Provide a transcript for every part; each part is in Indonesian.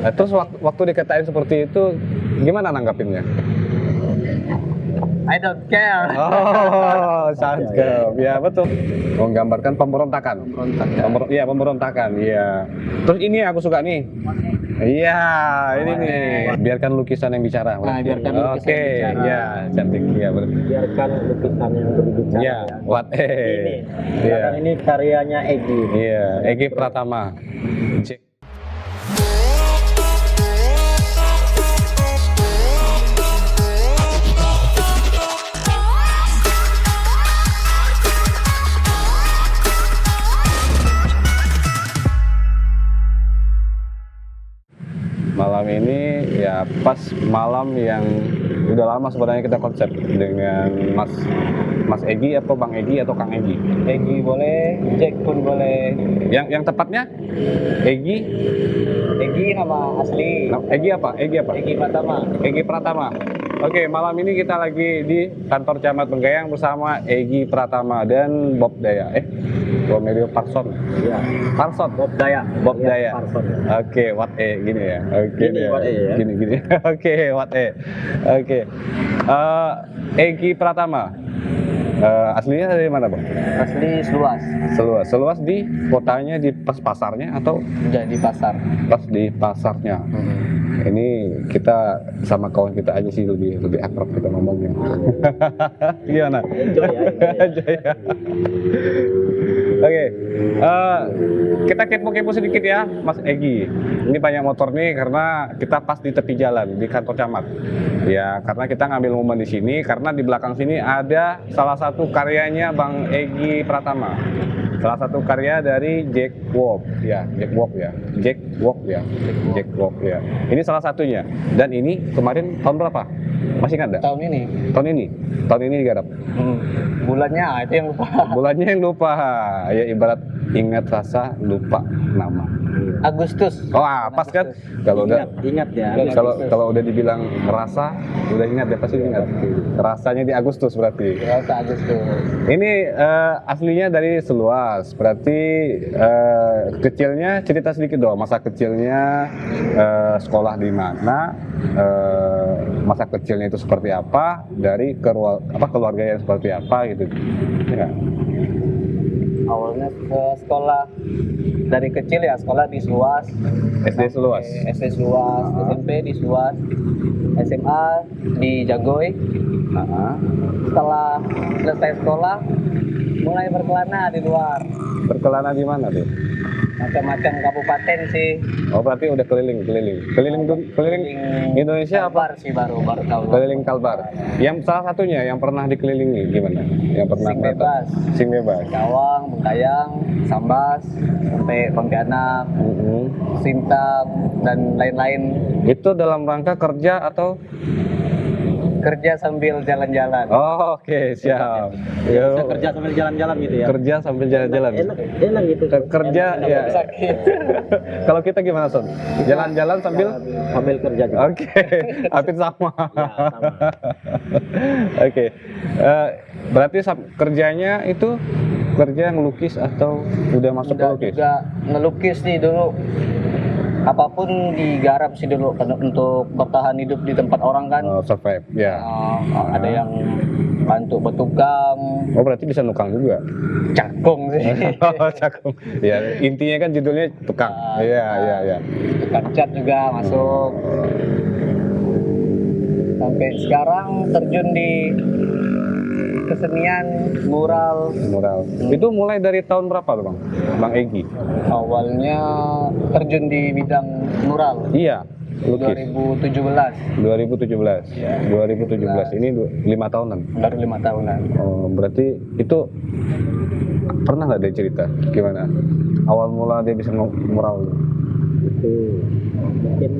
Terus waktu dikatain seperti itu, gimana nanggapinnya? I don't care. Oh, sounds good. Ya betul. Menggambarkan pemberontakan. Iya, pemberontakan. Iya. Terus ini aku suka nih. Iya, ini nih. Biarkan lukisan yang bicara. Nah, biarkan lukisan Oke, yang bicara. iya, cantik. Iya, betul. Biarkan lukisan yang berbicara. Iya, what Ini, Iya. ini karyanya Egy. Iya, Egy Pratama. Malam ini ya pas malam yang udah lama sebenarnya kita konsep dengan Mas Egy atau Bang Egy atau Kang Egy. Egy boleh, Jack pun boleh. Yang tepatnya Egy. Egy nama asli. Egy apa? Egy apa? Egy Pratama. Egy Pratama. Oke, malam ini kita lagi di kantor Camat Bengkayang bersama Egy Pratama dan Bob Daya. Romelio Parson. Iya. Parson. Bob Daya. Bob Iya, Daya. Parson. Oke, what gini ya. Oke, Gini, what ya. Gini. Oke, what Oke. Egy Pratama. Aslinya dari mana, Bang? Asli Seluas. Seluas di kotanya, di pasarnya atau Jadi pasar. pas di pasarnya? Ini kita sama kawan kita aja sih lebih akrab kita ngomongnya. Gimana? Enjoy ya. Enjoy ya. Oke, kita kepo-kepo sedikit ya, Mas Egy. Ini banyak motor nih karena kita pas di tepi jalan di kantor camat. Ya, karena kita ngambil momen di sini karena di belakang sini ada salah satu karyanya Bang Egy Pratama. Salah satu karya dari Jack Wolf ya. Ini salah satunya. Dan ini kemarin tahun berapa? Masih ingat nggak? Tahun ini. Tahun ini digarap. Bulannya itu yang lupa. Bulannya yang lupa. Ya ibarat ingat rasa lupa nama. Agustus. Oh, pas kan? Kalau udah Ingat ya. kalau udah dibilang rasa, udah ingat ya pasti ingat. Rasanya di Agustus berarti. Rasa Agustus. Ini aslinya dari Seluas. Berarti kecilnya cerita sedikit dong. Masa kecilnya sekolah di mana? Masa kecilnya itu seperti apa? Dari keluarga yang seperti apa gitu. Ya. Awalnya ke sekolah dari kecil ya, sekolah di Seluas. SD Seluas. SD Seluas, SMP di Seluas, SMA di Jagoy. Setelah selesai sekolah, mulai berkelana di luar. Berkelana di mana tuh? Macam-macam kabupaten sih. Oh, berarti udah keliling Indonesia apa? Kalbar sih baru tahu. Keliling Kalbar. Yang salah satunya yang pernah dikelilingi gimana? Yang pernah Sing Bebas. Sing Bebas. Cawang, Bengkayang, Sambas, sampai Pontianak, Sintang dan lain-lain. Itu dalam rangka kerja atau? Kerja sambil jalan-jalan. Oh, oke, siap. Bisa kerja sambil jalan-jalan gitu ya. Kerja sambil jalan-jalan. Enak gitu. Kerja ya. Sakit. Kalau kita gimana, Son? Jalan-jalan sambil kerja juga. Oke, hampir sama. Oke. Berarti kerjanya itu kerja ngelukis atau udah masuk Udah pelukis? juga ngelukis nih dulu. Apapun digarap sih dulu untuk bertahan hidup di tempat orang kan. Survive, ya. Ada yang bantu bertukang, Oh, berarti bisa nukang juga. cakung sih. Oh, cakung. Ya, intinya kan judulnya tukang. Iya. Tukang cat juga masuk. Sampai sekarang terjun di kesenian mural. Itu mulai dari tahun berapa tuh, Bang Egy? Awalnya terjun di bidang mural Iya, lukis. 2017. 2017. Ini 5 tahunan. Baru 5 tahunan. Oh, berarti itu pernah nggak dia cerita gimana awal mula dia bisa mural? Itu mungkin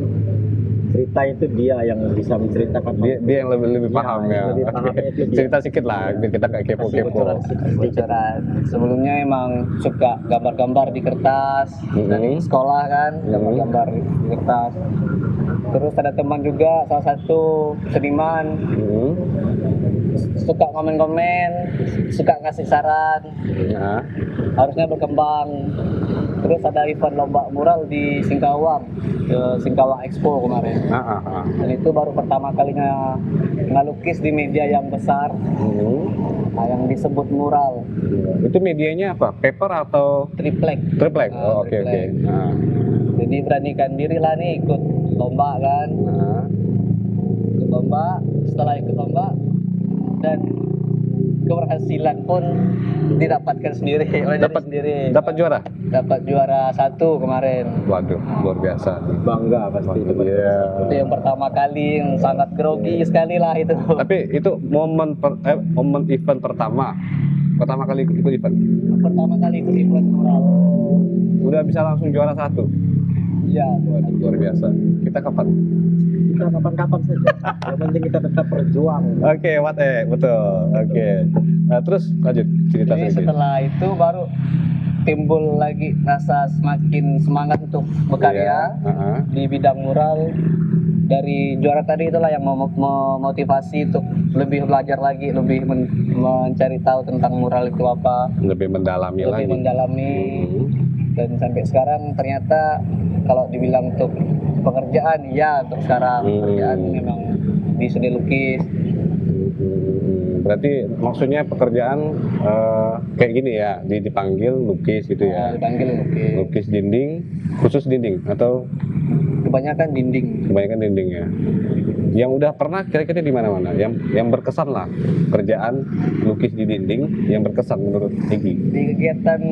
cerita itu dia yang bisa menceritakan. Dia yang lebih paham ya. Lebih pahamnya itu dia. Cerita sedikit lah, biar kita kayak kepo-kepo. Bocoran. Sebelumnya emang suka gambar-gambar di kertas dari sekolah kan, gambar-gambar di kertas. Terus ada teman juga, salah satu seniman, suka komen-komen, suka ngasih saran, Nah, harusnya berkembang. Terus ada event lomba mural di Singkawang, Singkawang Expo kemarin. Dan itu baru pertama kalinya ngelukis di media yang besar, yang disebut mural. Itu medianya apa? Paper atau Triplek. triplek? Oh, oke oke. Triplek. Jadi beranikan diri lah nih ikut lomba kan. Ikut lomba, setelah ikut lomba dan keberhasilan pun didapatkan sendiri oleh diri sendiri. Dapat juara? Dapat juara 1 kemarin. Waduh, luar biasa. Bangga pasti itu. Iya. Itu yang pertama kali, yang sangat grogi sekali lah itu. Tapi itu momen event pertama kali ikut event. Pertama kali ikut event mural. Udah bisa langsung juara 1. Iya. Waduh, luar biasa. Kita kapan? Kita kapan-kapan saja. Yang penting kita tetap berjuang. Oke, betul. Oke. Nah, terus lanjut cerita Jadi sedikit. setelah itu baru timbul lagi rasa semakin semangat untuk berkarya Iya, di bidang mural. Dari juara tadi itulah yang memotivasi untuk lebih belajar lagi, lebih mencari tahu tentang mural itu apa, lebih mendalami lebih lagi. mendalami. Dan sampai sekarang ternyata kalau dibilang untuk pekerjaan, ya untuk sekarang pekerjaan memang di seni lukis. Berarti maksudnya pekerjaan kayak gini ya, dipanggil lukis gitu ya. Dipanggil lukis. Lukis dinding, khusus dinding atau Kebanyakan dinding. kebanyakan dinding ya. Yang udah pernah kira-kira di mana-mana, yang berkesan lah kerjaan lukis di dinding yang berkesan menurut Egi. Di kegiatan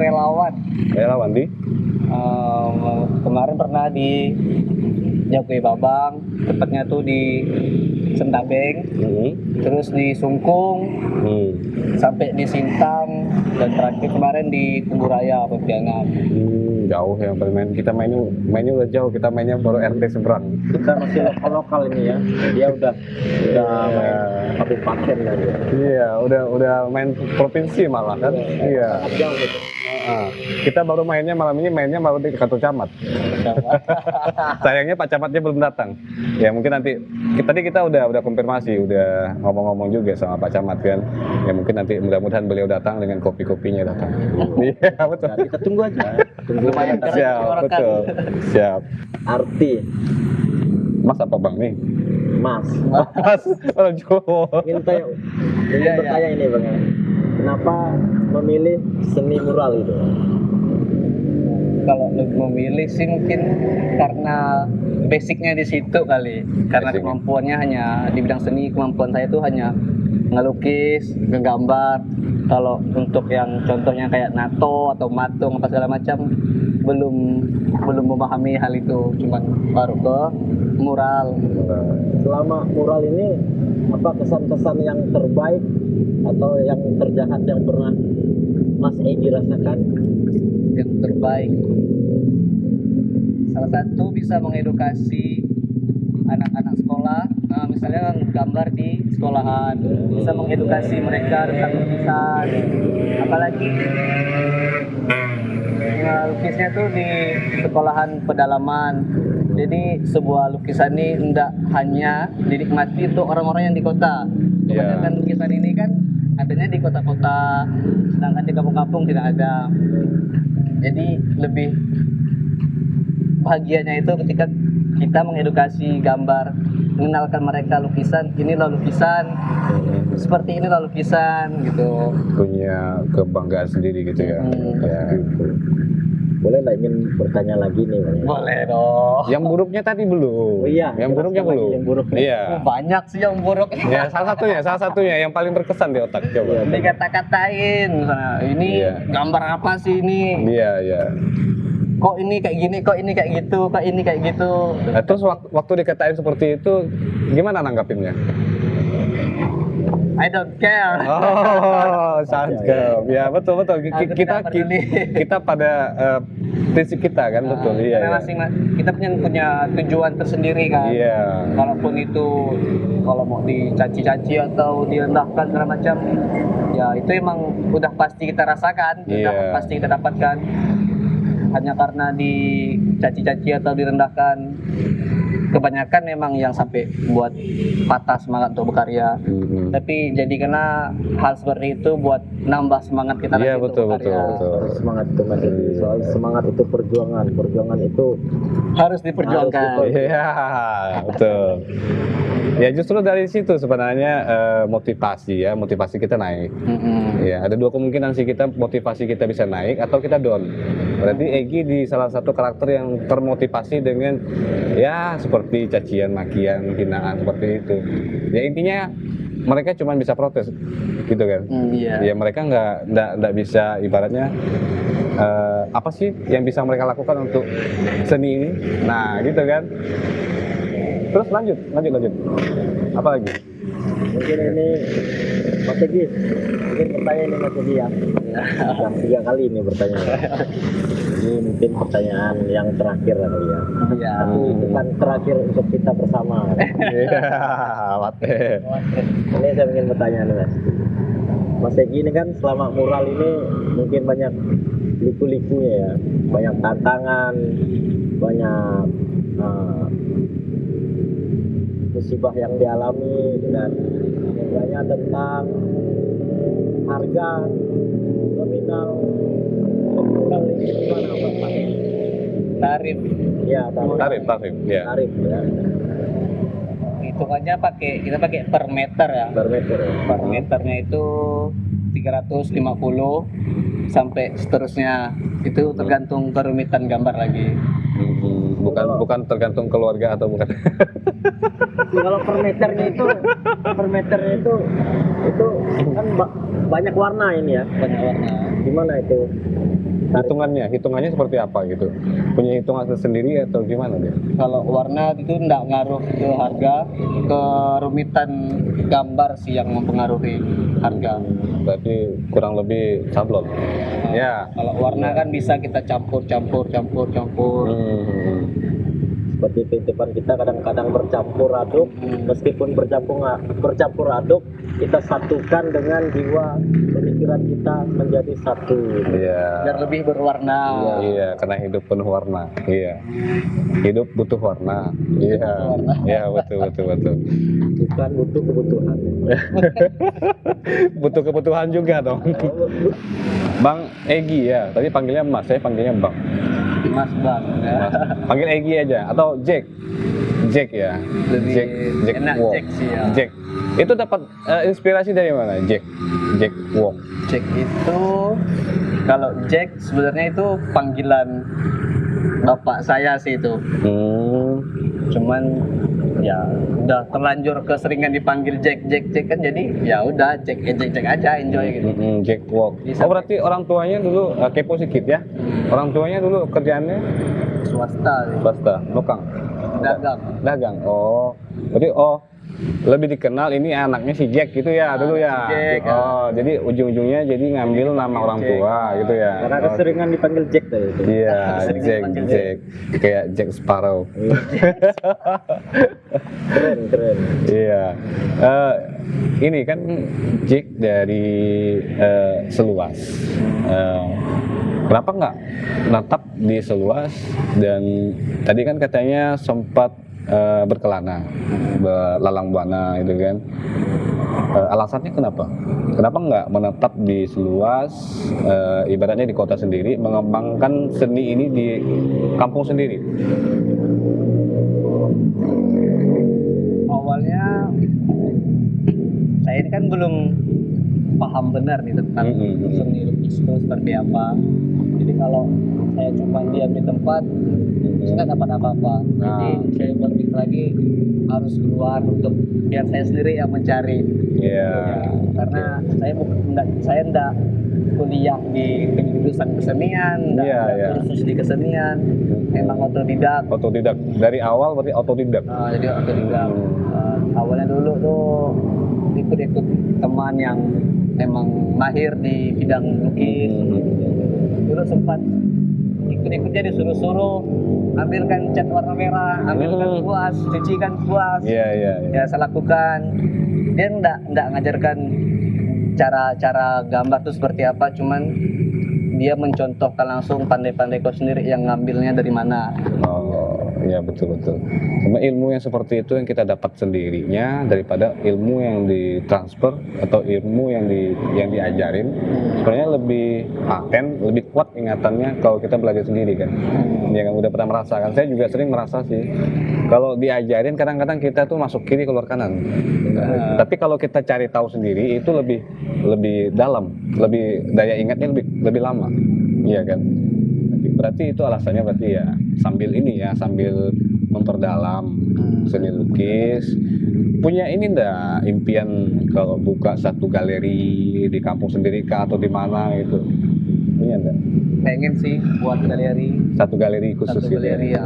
relawan, Relawan di kemarin pernah di Jakui Babang, tepatnya tuh di Sentabeng, terus di Sungkung, sampai di Sintang, dan terakhir kemarin di Kuburaya, Pontianak. Jauh ya bermain. Kita mainnya udah jauh. Kita mainnya baru RT seberang. Kita masih lokal ini ya. Dia udah main kabupaten lah dia. Iya, udah main provinsi malah kan. Iya. Sangat jauh gitu. Kita baru mainnya malam ini baru di kantor camat. Sayangnya Pak Camatnya belum datang. Ya mungkin nanti tadi kita udah konfirmasi, udah ngomong-ngomong juga sama Pak Camat kan. Ya mungkin nanti mudah-mudahan beliau datang dengan kopi-kopinya datang. Iya betul. Nah, kita tunggu aja. Tunggu Lumayan keren Siap, disuarakan. betul. Siap. arti Mas apa bang nih? Mas. Mas, orang Jawa. Ingin bertanya ini bang ya. Kenapa memilih seni mural itu? Kalau lebih memilih sih mungkin karena basicnya di situ kali. Karena Basicnya. kemampuannya hanya di bidang seni, kemampuan saya itu hanya ngelukis, ngegambar. Kalau untuk yang contohnya kayak nato atau matung apa segala macam belum memahami hal itu, cuman baru ke mural. Selama mural ini apa kesan-kesan yang terbaik atau yang terjahat yang pernah Mas Egi rasakan? Yang terbaik, salah satu bisa mengedukasi anak-anak sekolah. Nah, misalnya gambar di sekolahan bisa mengedukasi mereka tentang lukisan, apalagi lukisnya tuh di sekolahan pedalaman. Jadi sebuah lukisan ini tidak hanya dinikmati untuk orang-orang yang di kota. Kebanyakan lukisan ini kan adanya di kota-kota, sedangkan di kampung-kampung tidak ada. Jadi lebih bahagianya itu ketika kita mengedukasi gambar, mengenalkan mereka lukisan, inilah lukisan, seperti inilah lukisan gitu. Punya kebanggaan sendiri gitu ya. Ya. Boleh nggak ingin bertanya lagi nih bang? Boleh dong. Yang buruknya tadi belum. Oh iya, Yang buruknya jelaskan lagi belum. yang buruknya. Iya. Banyak sih yang buruk. Ya, salah satunya yang paling berkesan di otak coba. Dikata-katain, misalnya, ini Iya. gambar apa sih ini? Iya, iya. Kok ini kayak gini, kok ini kayak gitu, kok ini kayak gitu. Nah, terus waktu dikatain seperti itu gimana nanggapinnya? I don't care. Oh, sangat. Ya, betul. Aku tidak peduli. Kita pada prinsip kita kan, betul. Iya. Karena Iya. kita punya tujuan tersendiri kan. Iya. Kalaupun itu kalau mau dicaci-caci atau direndahkan segala macam, ya itu emang udah pasti kita rasakan, udah Iya. pasti kita dapatkan. Hanya karena dicaci-caci atau direndahkan, kebanyakan memang yang sampai buat patah semangat untuk berkarya. Tapi jadikanlah hal seperti itu buat nambah semangat kita Iya, lagi untuk betul, berkarya. Harus semangat itu Mas Egi. Soal semangat itu perjuangan itu Harus diperjuangkan. Iya, betul. Ya justru dari situ sebenarnya motivasi kita naik. Ya, ada dua kemungkinan sih, kita motivasi kita bisa naik atau kita down. Berarti Egi di salah satu karakter yang termotivasi dengan ya seperti cacian, makian, hinaan seperti itu. Ya intinya mereka cuma bisa protes, gitu kan? Iya. Ya mereka nggak bisa ibaratnya apa sih yang bisa mereka lakukan untuk seni ini? Nah, gitu kan? Terus lanjut. Apa lagi? mungkin ini Mas Egi, mungkin pertanyaan ini Mas Egi ya. Yang 3 kali ini bertanya. Ini mungkin pertanyaan yang terakhir lah kali ya. Iya. Tapi bukan terakhir untuk kita bersama. Iya, mate. Ini saya ingin bertanya nih Mas. Mas Egi ini kan selama mural ini mungkin banyak liku-likunya ya, banyak tantangan, banyak musibah yang dialami, dan banyak tentang harga nominal mural ini gimana Pak? Tarif Ya, Tarif, ya. tarif ya, hitungannya kita pakai per meter ya. per meter. Per meternya itu 350 sampai seterusnya. Itu tergantung kerumitan gambar lagi. Bukan tergantung keluarga atau bukan. Kalau per meternya itu kan banyak warna ini ya. Banyak warna. Gimana itu? Hitungannya seperti apa gitu? Punya hitungan sendiri atau gimana dia? Kalau warna itu enggak ngaruh ke harga, kerumitan gambar sih yang mempengaruhi harga. Berarti kurang lebih sablon. Ya. Kalau warna kan bisa kita campur. Seperti kehidupan kita kadang-kadang bercampur aduk, meskipun bercampur aduk, kita satukan dengan jiwa pemikiran kita menjadi satu. Iya. Biar lebih berwarna. Iya, karena hidup penuh warna. Iya. Hidup butuh warna. Iya. Iya, betul. Bukan butuh kebutuhan. Butuh kebutuhan juga dong. Bang Egi ya, tadi panggilnya Mas, saya panggilnya Bang. Mas Bang ya. Mas. Panggil Egi aja atau Jack ya. Lebih enak Walk. Jack sih ya. Jack. Itu dapat inspirasi dari mana? Jack Walk. Jack itu, kalau Jack sebenarnya itu panggilan bapak saya sih itu. Cuman ya udah terlanjur keseringan dipanggil Jack kan, jadi ya udah Jack aja, enjoy gitu. Jack Walk. Bisa. Oh berarti orang tuanya dulu kepo sedikit ya? Orang tuanya dulu kerjaannya Swasta, nukang, dagang. Oh, berarti lebih dikenal ini anaknya si Jack gitu ya dulu ya. Si Jack, Jadi ujung-ujungnya jadi ngambil nama orang tua gitu ya. Karena keseringan dipanggil Jack tadi itu. Iya, Sering Jack, dipanggil kayak Jack Sparrow. Keren. Iya. Ini kan Jack dari Seluas. Kenapa nggak menetap di Seluas, dan tadi kan katanya sempat berkelana, belalang buana gitu kan. Alasannya kenapa? Kenapa nggak menetap di Seluas, ibaratnya di kota sendiri, mengembangkan seni ini di kampung sendiri? Awalnya saya ini kan belum paham benar nih tentang seni lukis itu seperti apa. Jadi kalau saya cuma diam di tempat, saya nggak dapat apa-apa. Jadi saya berpikir lagi harus keluar untuk biar saya sendiri yang mencari. Iya. Ya, karena saya enggak kuliah di jurusan kesenian, enggak khusus di kesenian. Memang otodidak. Dari awal berarti otodidak. Jadi otodidak. Awalnya dulu tuh ikut teman yang emang mahir di bidang lukis. Dulu sempat ikut-ikutnya disuruh-suruh ambilkan cat warna merah, ambilkan kuas, cucikan kuas. Iya. Ya saya lakukan. Dia enggak ngajarkan cara gambar itu seperti apa, cuman dia mencontohkan langsung pandai-pandai kau sendiri yang ngambilnya dari mana. Oh, Iya betul. Sama ilmu yang seperti itu yang kita dapat sendirinya daripada ilmu yang ditransfer atau ilmu yang diajarin. Sebenarnya lebih paten, lebih kuat ingatannya kalau kita belajar sendiri kan. Ya kan udah pernah merasakan. Saya juga sering merasa sih. Kalau diajarin kadang-kadang kita tuh masuk kiri keluar kanan. Tapi kalau kita cari tahu sendiri itu lebih dalam, lebih daya ingatnya lebih lama. Iya kan? Berarti itu alasannya berarti ya sambil memperdalam seni lukis. Punya ini ndak impian kalau buka satu galeri di kampung sendiri kah atau di mana gitu? Punya ndak? Pengen sih buat galeri, Satu galeri khusus satu gitu ya? galeri ya,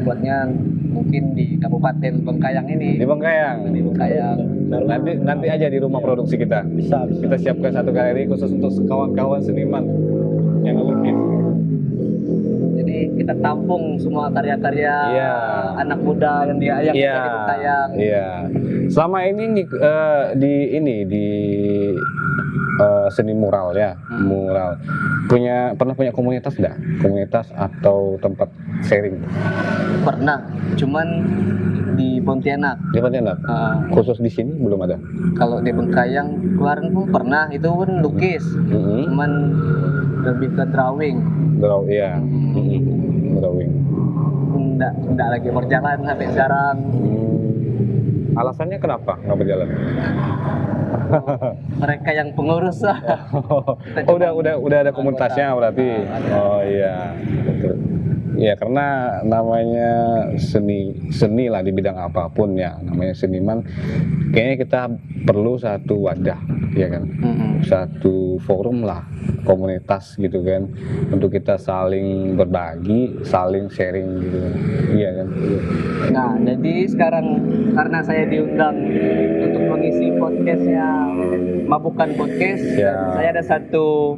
buatnya mungkin di Kabupaten Bengkayang ini. Di Bengkayang. Di Bengkayang. Nanti aja di rumah produksi kita. Bisa. Kita siapkan satu galeri khusus untuk kawan-kawan seniman yang ngelukis. Jadi kita tampung semua karya-karya Iya. anak muda yang ada di Bengkayang. Iya. Selama ini di seni mural ya, mural. Pernah punya komunitas enggak? Komunitas atau tempat sharing? Pernah, cuman di Pontianak. Di Pontianak. Khusus di sini belum ada. Kalau di Bengkayang kemarin pun pernah, itu pun lukis, cuman lebih ke drawing. Iya. Drawing. Nggak lagi berjalan sampai sekarang. Alasannya kenapa nggak berjalan? Mereka yang pengurus. Oh, udah ada komunitasnya berarti. Oh iya, betul. Ya karena namanya seni lah di bidang apapun ya, namanya seniman. Kayaknya kita perlu satu wadah, ya kan? Satu forum lah, komunitas gitu kan, untuk kita saling berbagi, saling sharing gitu, iya kan? Nah, jadi sekarang karena saya diundang untuk mengisi podcastnya Mabukan Podcast, Ya. saya ada satu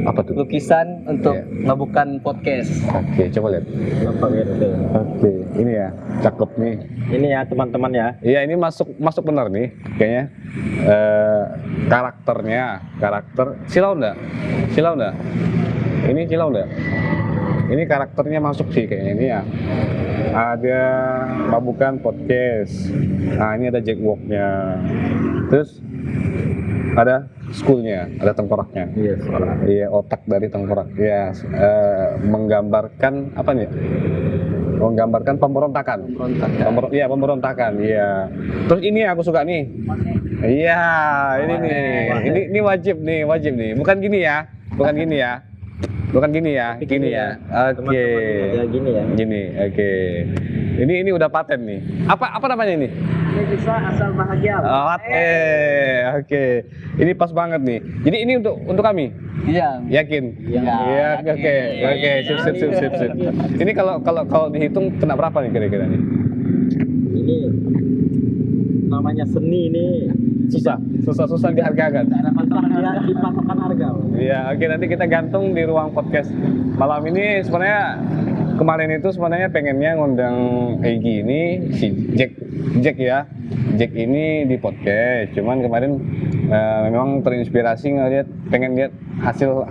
Apa tuh? lukisan untuk Ya. Mabukan Podcast. Oke, coba lihat. Apa gitu? Oke, ini ya, cakep nih. Ini ya teman-teman ya. Iya, ini masuk benar nih, kayaknya. Karakter silau enggak? Ini silau enggak? Ini karakternya masuk sih kayaknya ini ya. Ada Mabukan Podcast. Nah, ini ada Jackwalk-nya. Terus ada schoolnya, ada tengkoraknya. Iya, Iya, otak dari tengkorak. Ya, menggambarkan apa nih? Menggambarkan pemberontakan. Pemberontakan. Iya. Terus ini aku suka nih. Iya, ini nih. Ini wajib nih. Bukan gini ya. Gini ya. Oke. Ya gini ya. Gini, oke. Ini udah paten nih. Apa namanya ini? Ini bisa asal bahagia. Oke. Ini pas banget nih. Jadi ini untuk kami. Iya. Yakin? Iya. Oke. Sip. Ini kalau dihitung kena berapa nih kira-kira nih? Ini namanya seni ini Susah dihargakan. ya dipatokan harga. Iya, oke, nanti kita gantung di ruang podcast malam ini. Sebenarnya kemarin itu pengennya ngundang Egy ini, si Jack ya. Jack ini di podcast. Cuman kemarin memang terinspirasi pengen lihat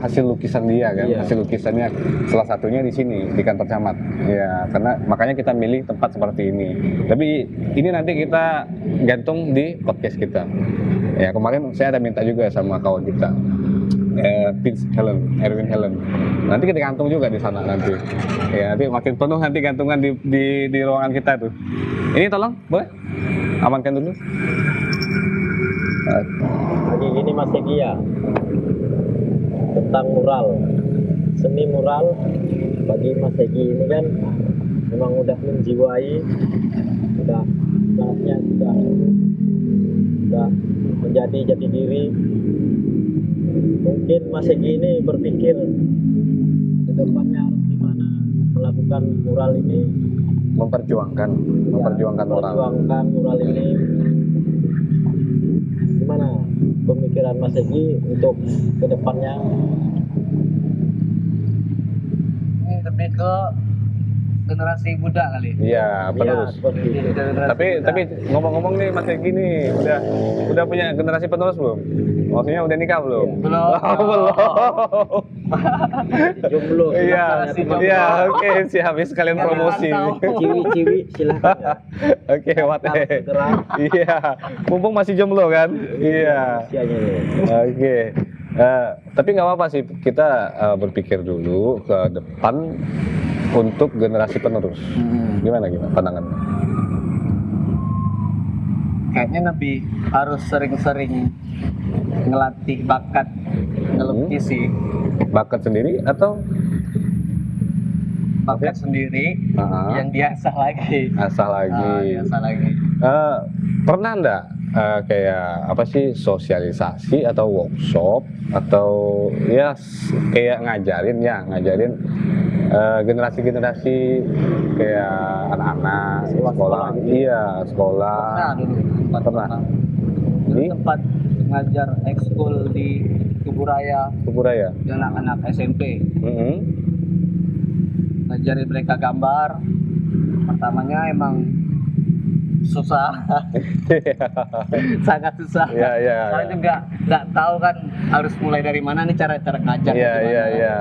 hasil lukisan dia kan. Iya. Hasil lukisannya salah satunya di sini di kantor camat. Ya, karena makanya kita milih tempat seperti ini. Tapi ini nanti kita gantung di podcast kita. Ya, kemarin saya ada minta juga sama kawan kita. Erwin Helen. Nanti kita gantung juga di sana nanti. Ya, nanti makin penuh nanti gantungan di ruangan kita tuh. Ini tolong, boleh? Amankan dulu. Lagi gini Mas Egy ya, tentang mural, seni mural bagi Mas Egy ini kan memang udah menjiwai, udah saatnya sudah menjadi jati diri. Mungkin Mas Egy ini berpikir ke depannya harus gimana melakukan mural ini, Memperjuangkan mural ini. Gimana pemikiran Mas Egy untuk ke depannya? Ini lebih ke generasi muda kali. Iya, penerus. seperti itu. Tapi ngomong-ngomong nih Mas Egy nih, udah punya generasi penerus belum? Maksudnya udah nikah belum? Belum. Belum. Jomblo. Iya, iya, oke, siap. Sekalian promosi. Ciwi-ciwi silahkan ya. Oke, Wate. Segera. Iya, mumpung masih jomblo kan? Iya. Usianya nih. Oke. Tapi nggak apa-apa sih, kita berpikir dulu ke depan untuk generasi penerus. Gimana pandangannya? Kayaknya lebih harus sering-sering ngelatih bakat ngelukis sih. Bakat sendiri atau Bakat sendiri yang diasah lagi. asal lagi? Diasah lagi. Pernah nggak kayak apa sih, sosialisasi atau workshop atau ya kayak ngajarin generasi-generasi kayak anak-anak sekolah, iya sekolah. Nah, dulu Pernah. Dulu Di? sempat ngajar ekskul di Tuburaya Tuburaya. di anak-anak SMP. Mm-hmm. Ngajarin mereka gambar. Pertamanya emang susah, sangat susah. Iya, iya. Karena juga nggak tahu kan harus mulai dari mana nih cara ngajar. Iya, gimana. iya, iya.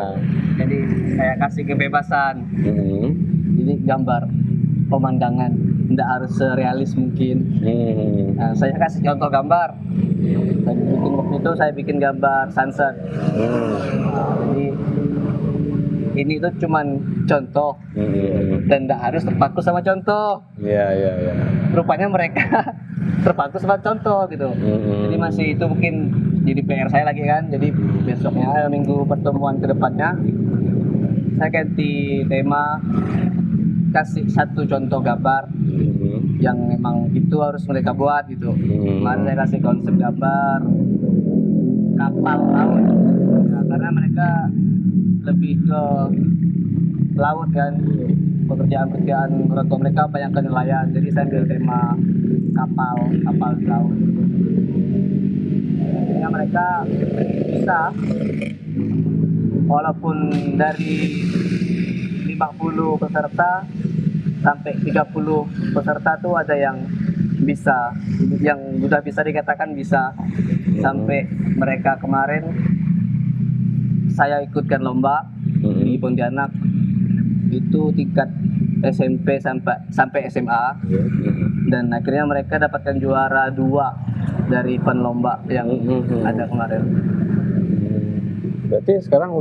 Jadi saya kasih kebebasan. Mm-hmm. Jadi gambar pemandangan, nggak harus serealis mungkin. Mm-hmm. Nah, saya kasih contoh gambar. Waktu itu saya bikin gambar sunset. Nah, jadi ini tuh cuman contoh dan nggak harus terpaku sama contoh. Iya, iya, iya. Rupanya mereka terpaku sama contoh gitu. Jadi masih itu mungkin jadi PR saya lagi kan. Jadi besoknya minggu pertemuan kedepannya saya ganti tema, kasih satu contoh gambar yang memang itu harus mereka buat gitu. Kemarin saya kasih konsep gambar kapal laut. Nah, karena mereka lebih ke laut kan, pekerjaan orang tua mereka banyak ke nelayan, jadi saya ambil tema kapal di laut. Akhirnya mereka bisa, walaupun dari 50 peserta sampai 30 peserta tuh ada yang bisa, yang sudah bisa dikatakan bisa. Sampai mereka kemarin saya ikutkan lomba di Pontianak, itu tingkat SMP sampai SMA, dan akhirnya mereka dapatkan juara 2 dari event lomba yang ada kemarin. Berarti sekarang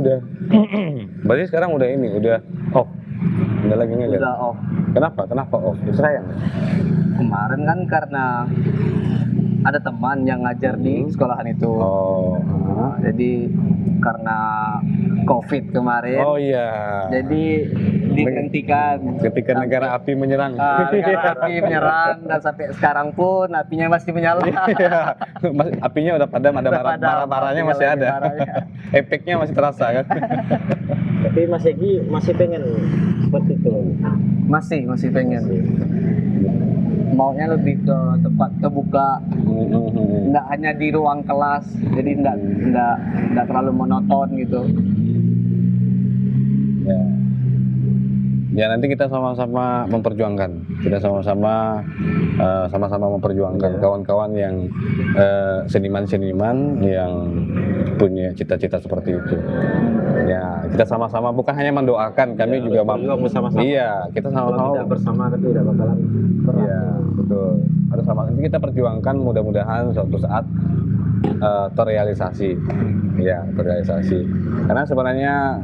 udah ini, udah off. Udah lagi ngeliat. Udah off. Kenapa off? Sayang. Kemarin kan karena ada teman yang ngajar di sekolahan itu. Oh. Nah, jadi karena COVID kemarin. Oh iya. Jadi dihentikan. Ketika negara api menyerang. Negara api menyerang, dan sampai sekarang pun apinya masih menyala. Iya. Apinya udah padam, ada bara-baranya masih ada. Efeknya masih terasa kan. Tapi Mas Egi masih pengen seperti itu. Masih pengen. Maunya lebih ke tempat terbuka, nggak hanya di ruang kelas, jadi nggak terlalu monoton gitu. Ya nanti kita sama-sama memperjuangkan, sama-sama memperjuangkan kawan-kawan yang seniman-seniman yang punya cita-cita seperti itu. Ya kita sama-sama, bukan hanya mendoakan, kami juga bersama-sama. Iya, kita Kalau sama-sama. tidak bersama tapi tidak bakalan berhasil. Iya, betul. Harus sama. Nanti kita perjuangkan, mudah-mudahan suatu saat terrealisasi. Ya, terrealisasi. Karena sebenarnya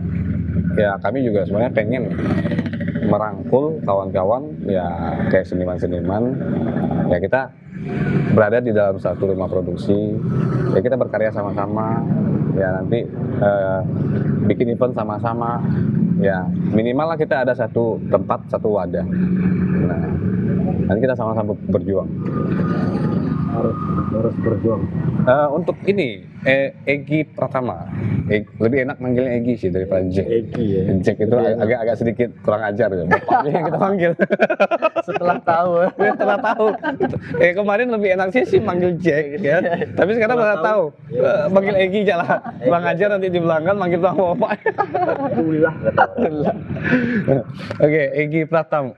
ya kami juga sebenarnya pengen merangkul kawan-kawan ya kayak seniman-seniman, ya kita berada di dalam satu rumah produksi, ya kita berkarya sama-sama, ya nanti bikin event sama-sama, ya minimal lah kita ada satu tempat, satu wadah. Nah, nanti kita sama-sama berjuang. Harus berjuang. Untuk ini Egi Pratama, lebih enak manggilnya Egi sih daripada Jack. Egi ya. Jack itu agak sedikit kurang ajar ya, bapaknya yang kita panggil. Setelah tahu. Setelah tahu. Kemarin lebih enak sih manggil Jack ya. Tapi sekarang udah tahu. Manggil Egi aja lah. Kurang ajar nanti di belakang manggil sama bapak. Alhamdulillah. Oke, Egi Pratama.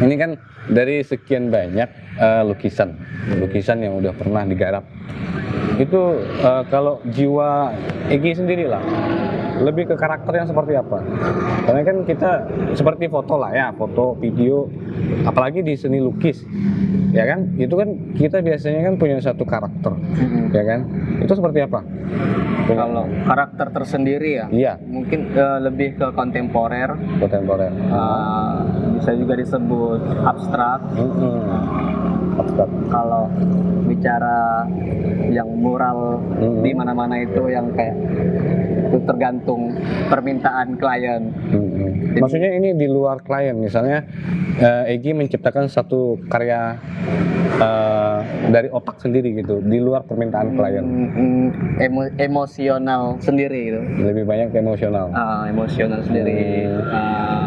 Ini kan dari sekian banyak lukisan yang udah pernah digarap itu kalau jiwa Egi sendiri lah, lebih ke karakter yang seperti apa? Karena kan kita seperti foto lah ya, foto, video, apalagi di seni lukis, ya kan? Itu kan kita biasanya kan punya satu karakter, ya kan? Itu seperti apa? Kalau karakter tersendiri ya, Iya, mungkin lebih ke kontemporer, kontemporer. bisa juga disebut abstrak. Abstrak. Kalau bicara yang mural di mana-mana itu yang kayak itu tergantung permintaan klien. Maksudnya ini di luar klien, misalnya Egi menciptakan satu karya dari otak sendiri gitu, di luar permintaan klien. Emosional sendiri gitu. Lebih banyak ke emosional. Emosional sendiri.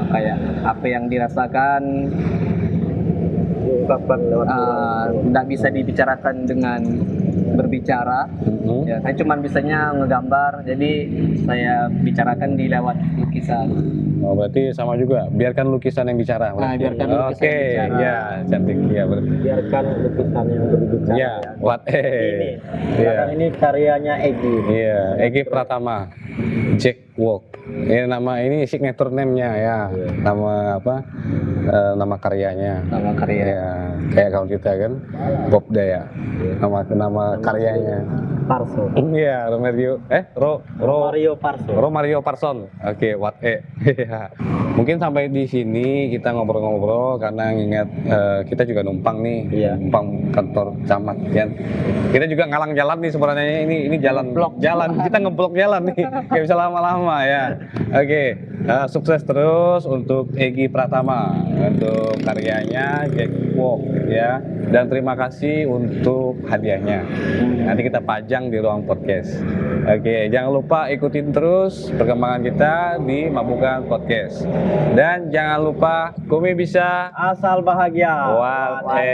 Kayak apa yang dirasakan diungkapkan lewat tidak bisa dibicarakan dengan berbicara. Ya, saya cuma bisanya ngegambar, jadi saya bicarakan di lewat lukisan. Oh, berarti sama juga. Biarkan lukisan yang bicara. Biarkan lukisan yang bicara. Ya, cantik. Ya, biarkan lukisan yang berbicara. Ya, what Ini, Iya. ini karyanya Egi. Iya, Egi Pratama, Jack Walk. Ini signature name-nya ya. Nama apa? Nama karyanya. Nama karya. Ya, kayak kalau kita kan Bob Daya. Nama karyanya. Parso. Iya, Mario Parso. Romario Parson. Oke, what Iya. Mungkin sampai di sini kita ngobrol-ngobrol karena ngingat kita juga numpang nih, Iya. numpang kantor camat kan. Kita juga ngalang jalan nih sebenarnya, ini jalan kita ngeblok jalan nih, nggak bisa lama-lama ya. Oke, sukses terus untuk Egi Pratama untuk karyanya Jack Walk ya, dan terima kasih untuk hadiahnya. Nanti kita pajang di ruang podcast. Oke, jangan lupa ikutin terus perkembangan kita di Mabukan Podcast. Dan jangan lupa Kumi bisa Asal bahagia. Wate.